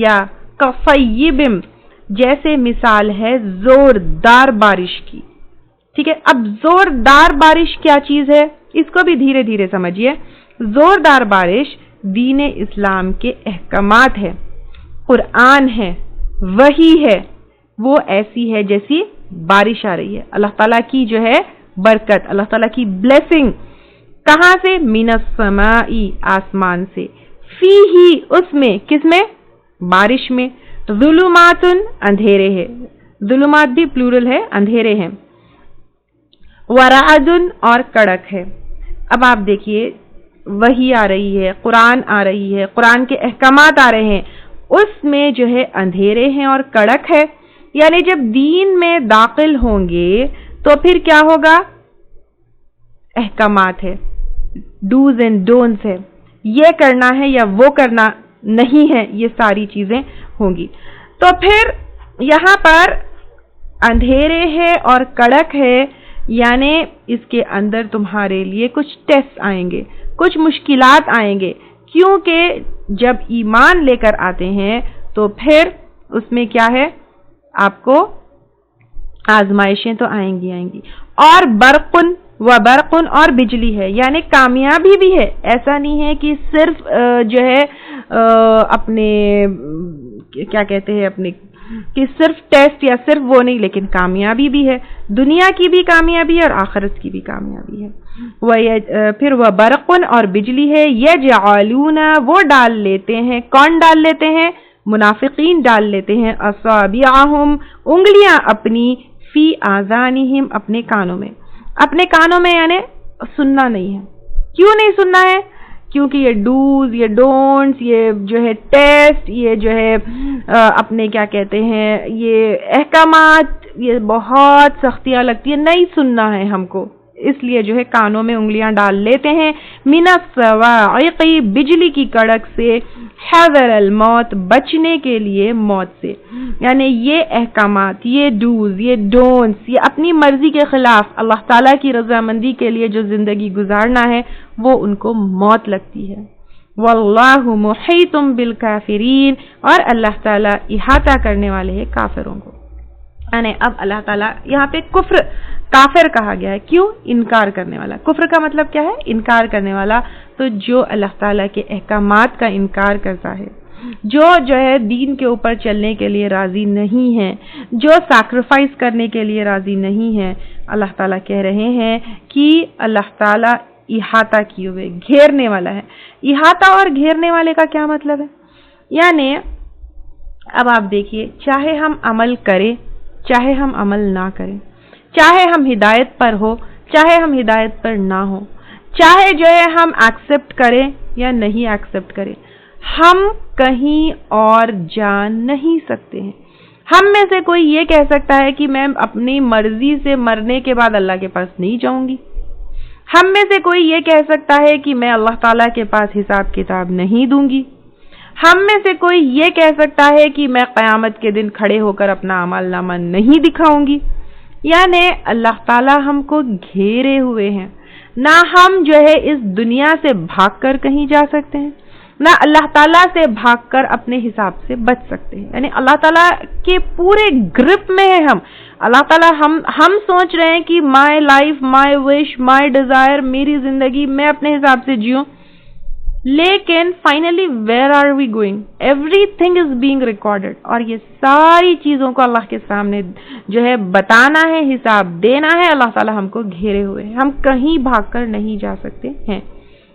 یا کفیبم، جیسے مثال ہے زوردار بارش کی، ٹھیک ہے؟ اب زوردار بارش کیا چیز ہے اس کو بھی دھیرے دھیرے سمجھیے۔ زوردار بارش دین اسلام کے احکامات ہے، قرآن ہے، وحی ہے، وہ ایسی ہے جیسی بارش آ رہی ہے۔ اللہ تعالیٰ کی جو ہے برکت، اللہ تعالیٰ کی بلیسنگ کہاں سے؟ من السماء، آسمان سے، فی ہی، اس میں، کس میں؟ بارش میں، ظلمات، اندھیرے ہے، ظلمات بھی پلورل ہے، اندھیرے ہیں، ورعد، اور کڑک ہے۔ اب آپ دیکھیے وحی آ رہی ہے، قرآن آ رہی ہے، قرآن کے احکامات آ رہے ہیں، اس میں جو ہے اندھیرے ہیں اور کڑک ہے، یعنی جب دین میں داخل ہوں گے تو پھر کیا ہوگا؟ احکامات ہے، ڈوز اینڈ ڈونٹس ہے، یہ کرنا ہے یا وہ کرنا نہیں ہے، یہ ساری چیزیں ہوں گی۔ تو پھر یہاں پر اندھیرے ہے اور کڑک ہے، یعنی اس کے اندر تمہارے لیے کچھ ٹیسٹ آئیں گے، کچھ مشکلات آئیں گے، کیونکہ جب ایمان لے کر آتے ہیں تو پھر اس میں کیا ہے؟ آپ کو آزمائشیں تو آئیں گی، اور برقن و برقن، اور بجلی ہے، یعنی کامیابی بھی ہے۔ ایسا نہیں ہے کہ صرف جو ہے اپنے کیا کہتے ہیں اپنے کہ صرف ٹیسٹ یا صرف وہ نہیں، لیکن کامیابی بھی ہے، دنیا کی بھی کامیابی ہے اور آخرت کی بھی کامیابی ہے۔ پھر وہ برقن، اور بجلی ہے، یجعلون، وہ ڈال لیتے ہیں، کون ڈال لیتے ہیں؟ منافقین ڈال لیتے ہیں، اصابعہم، انگلیاں اپنی، فی آذانہم، اپنے کانوں میں، اپنے کانوں میں، یعنی سننا نہیں ہے۔ کیوں نہیں سننا ہے؟ کیونکہ یہ ڈوز، یہ ڈونٹس، یہ جو ہے ٹیسٹ، یہ جو ہے اپنے کیا کہتے ہیں یہ احکامات، یہ بہت سختیاں لگتی ہیں، نہیں سننا ہے ہم کو، اس لیے جو ہے کانوں میں انگلیاں ڈال لیتے ہیں۔ من الصواعق، بجلی کی کڑک سے، حذر الموت، بچنے کے لیے موت سے، یعنی یہ احکامات، یہ ڈوز، یہ ڈونٹس، یہ اپنی مرضی کے خلاف اللہ تعالیٰ کی رضامندی کے لیے جو زندگی گزارنا ہے وہ ان کو موت لگتی ہے۔ واللہ محیط بالکافرین، اور اللہ تعالیٰ احاطہ کرنے والے ہیں کافروں کو۔ یعنی اب اللہ تعالیٰ یہاں پہ کفر، کافر کہا گیا ہے، کیوں؟ انکار کرنے والا۔ کفر کا مطلب کیا ہے؟ انکار کرنے والا۔ تو جو اللہ تعالیٰ کے احکامات کا انکار کرتا ہے، جو ہے دین کے اوپر چلنے کے لیے راضی نہیں ہے، جو سیکریفائس کرنے کے لیے راضی نہیں ہے، اللہ تعالیٰ کہہ رہے ہیں کہ اللہ تعالیٰ احاطہ کیے ہوئے، گھیرنے والا ہے۔ احاطہ اور گھیرنے والے کا کیا مطلب ہے؟ یعنی اب آپ دیکھیے، چاہے ہم عمل کریں، چاہے ہم عمل نہ کریں، چاہے ہم ہدایت پر ہو، چاہے ہم ہدایت پر نہ ہو، چاہے جو ہے ہم ایکسپٹ کریں یا نہیں ایکسپٹ کریں، ہم کہیں اور جا نہیں سکتے ہیں۔ ہم میں سے کوئی یہ کہہ سکتا ہے کہ میں اپنی مرضی سے مرنے کے بعد اللہ کے پاس نہیں جاؤں گی؟ ہم میں سے کوئی یہ کہہ سکتا ہے کہ میں اللہ تعالیٰ کے پاس حساب کتاب نہیں دوں گی؟ ہم میں سے کوئی یہ کہہ سکتا ہے کہ میں قیامت کے دن کھڑے ہو کر اپنا اعمال نامہ نہیں دکھاؤں گی؟ یعنی اللہ تعالیٰ ہم کو گھیرے ہوئے ہیں، نہ ہم جو ہے اس دنیا سے بھاگ کر کہیں جا سکتے ہیں، نہ اللہ تعالیٰ سے بھاگ کر اپنے حساب سے بچ سکتے ہیں. یعنی اللہ تعالیٰ کے پورے گرپ میں ہے ہم. اللہ تعالیٰ ہم سوچ رہے ہیں کہ my life, my wish, my desire, میری زندگی میں اپنے حساب سے جیوں، لیکن finally where are we going? Everything is being recorded, اور یہ ساری چیزوں کو اللہ کے سامنے جو ہے بتانا ہے، حساب دینا ہے. اللہ تعالیٰ ہم کو گھیرے ہوئے ہیں، ہم کہیں بھاگ کر نہیں جا سکتے ہیں.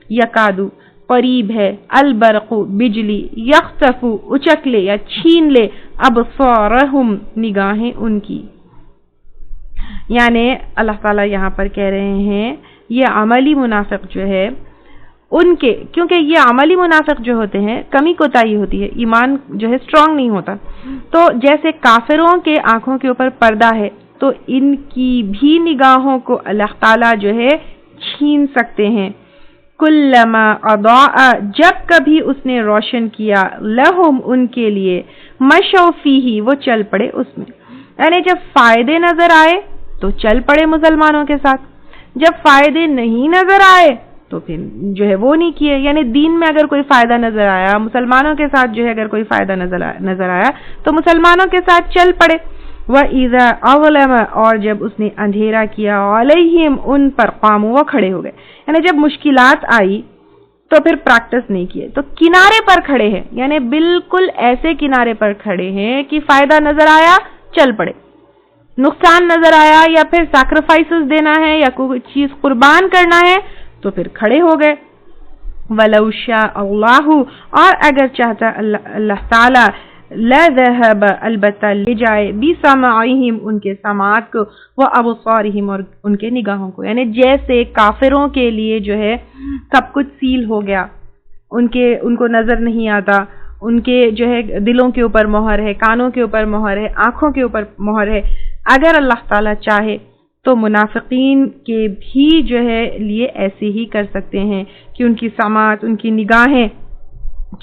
یکادو قریب ہے، البرق بجلی، یخسف اچک لے یا چھین لے، ابصارہم نگاہیں ان کی. یعنی اللہ تعالیٰ یہاں پر کہہ رہے ہیں یہ عملی منافق جو ہے ان کے، کیونکہ یہ عملی منافق جو ہوتے ہیں کمی کوتاہی ہوتی ہے، ایمان جو ہے اسٹرانگ نہیں ہوتا. تو جیسے کافروں کے آنکھوں کے اوپر پردہ ہے تو ان کی بھی نگاہوں کو اللہ تعالیٰ جو ہے چھین سکتے ہیں. کلما اضاء، جب کبھی اس نے روشن کیا، لہم ان کے لیے، مشوا فیہ وہ چل پڑے اس میں. یعنی جب فائدے نظر آئے تو چل پڑے مسلمانوں کے ساتھ، جب فائدے نہیں نظر آئے تو پھر جو ہے وہ نہیں کیے. یعنی دین میں اگر کوئی فائدہ نظر آیا، مسلمانوں کے ساتھ جو ہے اگر کوئی فائدہ نظر آیا تو مسلمانوں کے ساتھ چل پڑے. وَإِذَا أَظْلَمَ، اور جب اس نے اندھیرا کیا، عَلَيْهِمْ ان پر، قاموا وہ کھڑے ہو گئے. یعنی جب مشکلات آئی تو پھر پریکٹس نہیں کیے، تو کنارے پر کھڑے ہیں. یعنی بالکل ایسے کنارے پر کھڑے ہیں کہ فائدہ نظر آیا چل پڑے، نقصان نظر آیا یا پھر سیکریفائسز دینا ہے یا کوئی چیز قربان کرنا ہے تو پھر کھڑے ہو گئے. وَلَوْ شَاءَ اللَّهُ، اور اگر چاہتا اللہ تعالی، لَذَهَبَ، البتہ لے جائے، بِسَمْعِهِمْ ان کے سماعت کو، وَأَبْصَارِهِمْ اور ان کے نگاہوں کو. یعنی جیسے کافروں کے لیے جو ہے سب کچھ سیل ہو گیا، ان کو نظر نہیں آتا، ان کے جو ہے دلوں کے اوپر مہر ہے، کانوں کے اوپر مہر ہے، آنکھوں کے اوپر مہر ہے. اگر اللہ تعالیٰ چاہے تو منافقین کے بھی جو ہے لیے ایسے ہی کر سکتے ہیں کہ ان کی سماعت، ان کی نگاہیں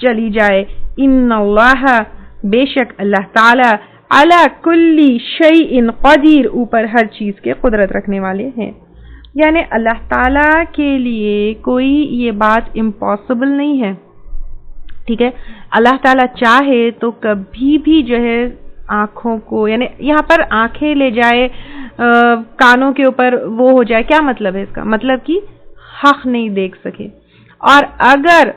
چلی جائے. ان اللہ، بے شک اللہ تعالی، علی کل شیء قدیر، اوپر ہر چیز کے قدرت رکھنے والے ہیں. یعنی اللہ تعالی کے لیے کوئی یہ بات امپاسبل نہیں ہے. ٹھیک ہے، اللہ تعالیٰ چاہے تو کبھی بھی جو ہے آنکھوں کو، یعنی یہاں پر آنکھیں لے جائے، کانوں کے اوپر وہ ہو جائے. کیا مطلب ہے اس کا؟ مطلب کہ حق نہیں دیکھ سکے. اور اگر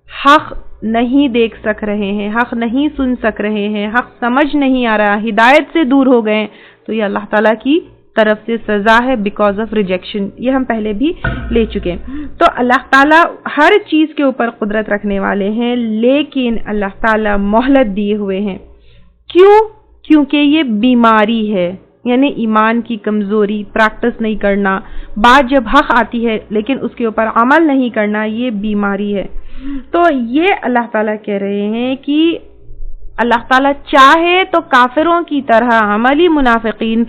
حق نہیں دیکھ سک رہے ہیں، حق نہیں سن سک رہے ہیں، حق سمجھ نہیں آ رہا، ہدایت سے دور ہو گئے، تو یہ اللہ تعالیٰ کی طرف سے سزا ہے بیکاز آف ریجیکشن. یہ ہم پہلے بھی لے چکے ہیں. تو اللہ تعالیٰ ہر چیز کے اوپر قدرت رکھنے والے ہیں، لیکن اللہ تعالیٰ مہلت دیے ہوئے ہیں. کیوں؟ کیونکہ یہ بیماری ہے. یعنی ایمان کی کمزوری، پریکٹس نہیں کرنا، بات جب حق آتی ہے لیکن اس کے اوپر عمل نہیں کرنا، یہ بیماری ہے. تو یہ اللہ تعالیٰ کہہ رہے ہیں کہ اللہ تعالیٰ چاہے تو کافروں کی طرح عملی منافقین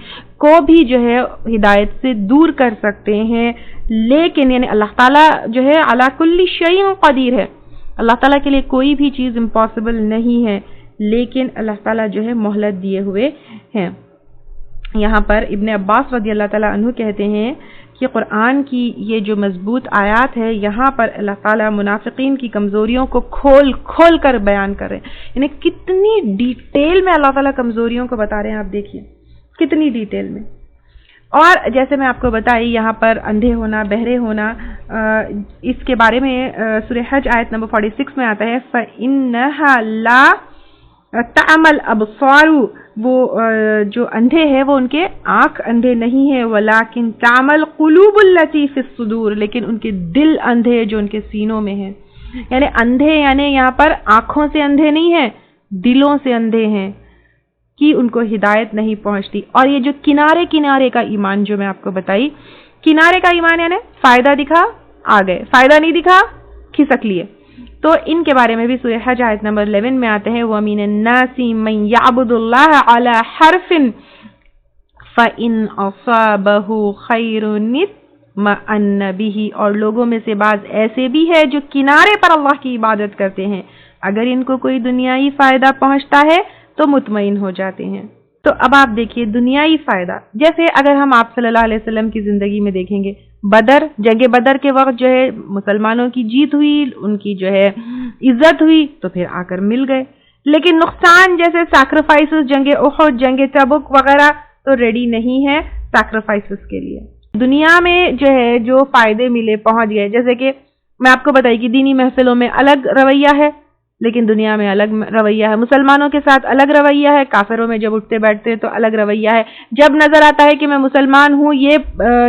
کو بھی جو ہے ہدایت سے دور کر سکتے ہیں، لیکن یعنی اللہ تعالیٰ جو ہے علی کل شیء قدیر ہے. اللہ تعالیٰ کے لیے کوئی بھی چیز امپاسبل نہیں ہے، لیکن اللہ تعالیٰ جو ہے مہلت دیے ہوئے ہیں. یہاں پر ابن عباس رضی اللہ تعالیٰ عنہ کہتے ہیں کہ قرآن کی یہ جو مضبوط آیات ہے، یہاں پر اللہ تعالیٰ منافقین کی کمزوریوں کو کھول کھول کر بیان کر رہے ہیں. یعنی کتنی ڈیٹیل میں اللہ تعالیٰ کمزوریوں کو بتا رہے ہیں، آپ دیکھیے کتنی ڈیٹیل میں. اور جیسے میں آپ کو بتائی یہاں پر اندھے ہونا، بہرے ہونا، اس کے بارے میں سورہ حج آیت نمبر 46 میں آتا ہے، فَإِنَّهَا لَا تَعْمَى الْأَبْصَارُ، وہ جو اندھے ہیں وہ ان کے آنکھ اندھے نہیں ہیں، وَلَكِنْ تَعْمَى الْقُلُوبُ الَّتِي فِي الصُّدُورِ، لیکن ان کے دل اندھے جو ان کے سینوں میں ہیں. یعنی اندھے یعنی یہاں پر آنکھوں سے اندھے نہیں ہیں، دلوں سے اندھے ہیں کہ ان کو ہدایت نہیں پہنچتی. اور یہ جو کنارے کنارے کا ایمان جو میں آپ کو بتائی، کنارے کا ایمان یعنی فائدہ دکھا آ گئے، فائدہ نہیں دکھا کھسک لیے. تو ان کے بارے میں بھی سورہ حج آیت نمبر 11 میں آتے ہیں، وَمِنَ النَّاسِ مَن يَعْبُدُ اللَّهَ عَلَى حَرْفٍ فَإِنْ أَصَابَهُ خَيْرٌ اطْمَأَنَّ بِهِ، اور لوگوں میں سے بعض ایسے بھی ہے جو کنارے پر اللہ کی عبادت کرتے ہیں، اگر ان کو کوئی دنیائی فائدہ پہنچتا ہے تو مطمئن ہو جاتے ہیں. تو اب آپ دیکھیے دنیائی فائدہ، جیسے اگر ہم آپ صلی اللہ علیہ وسلم کی زندگی میں دیکھیں گے، جنگ بدر کے وقت جو ہے مسلمانوں کی جیت ہوئی، ان کی جو ہے عزت ہوئی، تو پھر آ کر مل گئے، لیکن نقصان جیسے سیکریفائسز، جنگ احد، جنگ تبوک وغیرہ تو ریڈی نہیں ہے سیکریفائسز کے لیے۔ دنیا میں جو ہے جو فائدے ملے پہنچ گئے، جیسے کہ میں آپ کو بتائی کہ دینی محفلوں میں الگ رویہ ہے، لیکن دنیا میں الگ رویہ ہے، مسلمانوں کے ساتھ الگ رویہ ہے، کافروں میں جب اٹھتے بیٹھتے تو الگ رویہ ہے۔ جب نظر آتا ہے کہ میں مسلمان ہوں، یہ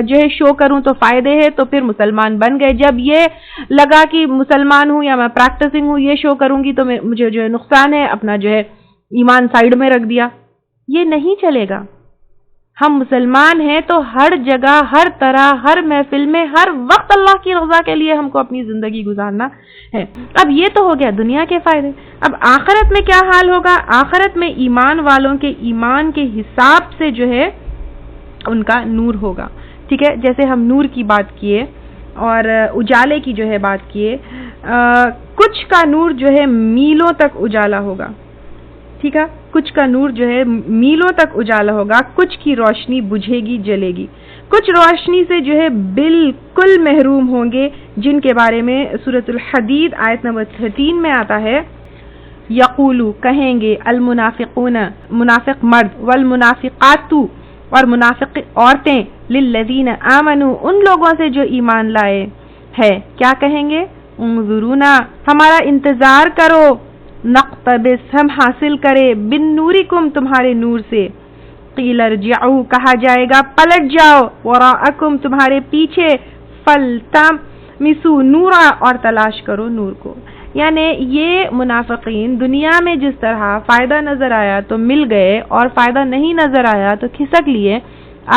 جو ہے شو کروں تو فائدے ہے، تو پھر مسلمان بن گئے۔ جب یہ لگا کہ مسلمان ہوں یا میں پریکٹسنگ ہوں، یہ شو کروں گی تو مجھے جو ہے نقصان ہے، اپنا جو ہے ایمان سائیڈ میں رکھ دیا۔ یہ نہیں چلے گا۔ ہم مسلمان ہیں تو ہر جگہ، ہر طرح، ہر محفل میں، ہر وقت اللہ کی رضا کے لیے ہم کو اپنی زندگی گزارنا ہے۔ اب یہ تو ہو گیا دنیا کے فائدے۔ اب آخرت میں کیا حال ہوگا؟ آخرت میں ایمان والوں کے ایمان کے حساب سے جو ہے ان کا نور ہوگا، ٹھیک ہے؟ جیسے ہم نور کی بات کیے اور اجالے کی جو ہے بات کیے، کچھ کا نور جو ہے میلوں تک اجالا ہوگا، ٹھیک ہے؟ کچھ کا نور جو ہے میلوں تک اجالا ہوگا، کچھ کی روشنی بجھے گی، جلے گی، کچھ روشنی سے جو ہے بالکل محروم ہوں گے، جن کے بارے میں سورۃ الحدید آیت نمبر 13 میں آتا ہے، یقولو کہیں گے، المنافقون منافق مرد، والمنافقات اور منافق عورتیں، للذین آمنوا ان لوگوں سے جو ایمان لائے ہے، کیا کہیں گے؟ انظرونا ہمارا انتظار کرو، نقتبس ہم حاصل کرے، بن نورکم تمہارے نور سے، قیل ارجعوا کہا جائے گا پلٹ جاؤ، وراءکم تمہارے پیچھے، فلتمسوا نورا اور تلاش کرو نور کو۔ یعنی یہ منافقین دنیا میں جس طرح فائدہ نظر آیا تو مل گئے، اور فائدہ نہیں نظر آیا تو کھسک لیے،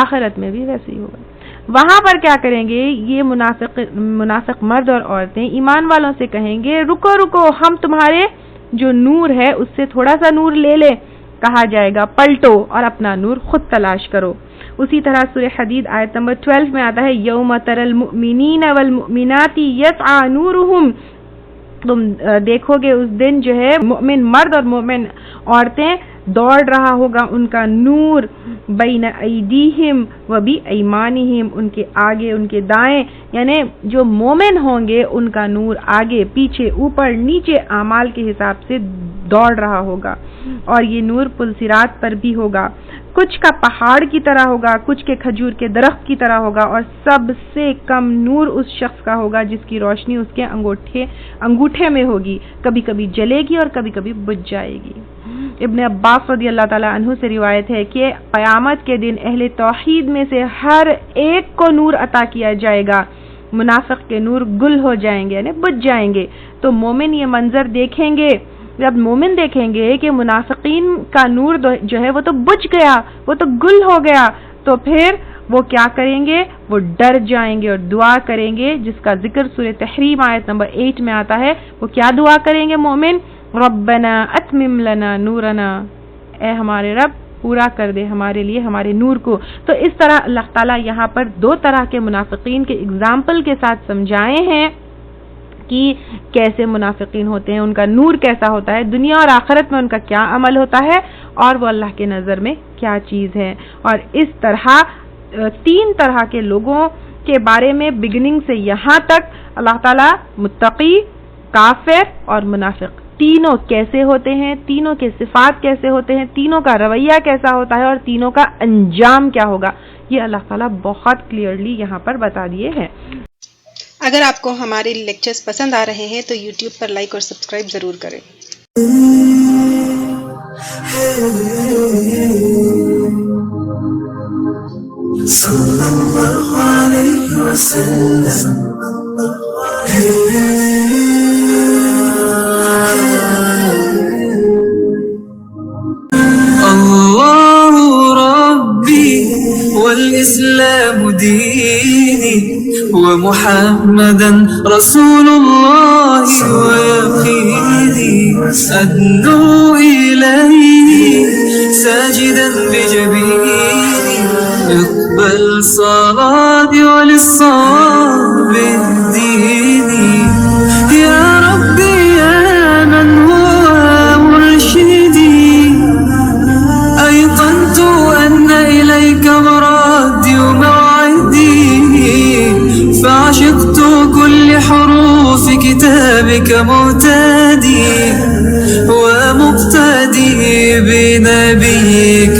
آخرت میں بھی ویسے ہی ہوگا۔ وہاں پر کیا کریں گے؟ یہ منافق مرد اور عورتیں ایمان والوں سے کہیں گے، رکو رکو، ہم تمہارے جو نور ہے اس سے تھوڑا سا نور لے لے، کہا جائے گا پلٹو اور اپنا نور خود تلاش کرو۔ اسی طرح سورہ حدید آیت نمبر 12 میں آتا ہے، یوم تری المؤمنین والمؤمنات یسعی نورہم، تم دیکھو گے اس دن جو ہے مومن مرد اور مومن عورتیں دوڑ رہا ہوگا ان کا نور، بین ایدیہم و بی ایمانہم، ان کے آگے ان کے دائیں، یعنی جو مومن ہوں گے ان کا نور آگے پیچھے اوپر نیچے اعمال کے حساب سے دوڑ رہا ہوگا، اور یہ نور پل صراط پر بھی ہوگا، کچھ کا پہاڑ کی طرح ہوگا، کچھ کے کھجور کے درخت کی طرح ہوگا، اور سب سے کم نور اس شخص کا ہوگا جس کی روشنی اس کے انگوٹھے میں ہوگی، کبھی کبھی جلے گی اور کبھی کبھی بجھ جائے گی۔ ابن عباس رضی اللہ تعالی عنہ سے روایت ہے کہ قیامت کے دن اہل توحید میں سے ہر ایک کو نور عطا کیا جائے گا، منافق کے نور گل ہو جائیں گے، یعنی بجھ جائیں گے۔ تو مومن یہ منظر دیکھیں گے، جب مومن دیکھیں گے کہ منافقین کا نور جو ہے وہ تو بجھ گیا، وہ تو گل ہو گیا، تو پھر وہ کیا کریں گے؟ وہ ڈر جائیں گے اور دعا کریں گے، جس کا ذکر سورہ تحریم آیت نمبر 8 میں آتا ہے۔ وہ کیا دعا کریں گے مومن؟ ربنا اتمم لنا نورنا، اے ہمارے رب پورا کر دے ہمارے لیے ہمارے نور کو۔ تو اس طرح اللہ تعالیٰ یہاں پر دو طرح کے منافقین کے اگزامپل کے ساتھ سمجھائے ہیں کہ کیسے منافقین ہوتے ہیں، ان کا نور کیسا ہوتا ہے، دنیا اور آخرت میں ان کا کیا عمل ہوتا ہے، اور وہ اللہ کے نظر میں کیا چیز ہے۔ اور اس طرح 3 طرح کے لوگوں کے بارے میں بگننگ سے یہاں تک اللہ تعالیٰ متقی، کافر اور منافق تینوں کیسے ہوتے ہیں، تینوں کے صفات کیسے ہوتے ہیں، تینوں کا رویہ کیسا ہوتا ہے، اور تینوں کا انجام کیا ہوگا، یہ اللہ تعالیٰ بہت کلیئرلی یہاں پر بتا دیے ہیں۔ اگر آپ کو ہمارے لیکچرز پسند آ رہے ہیں تو یوٹیوب پر لائک اور سبسکرائب ضرور کریں۔ صلی اللہ علیہ وسلم، اللہ ربی والاسلام دینی ومحمدا رسول اللہ ویقینی، أدنو إليه ساجدا بجبيني، اقبل صلاتي وللصواب اهديني، يا ربي يا من هو مرشدي، أيقنت قولك مهتدي ومقتدي بنبيك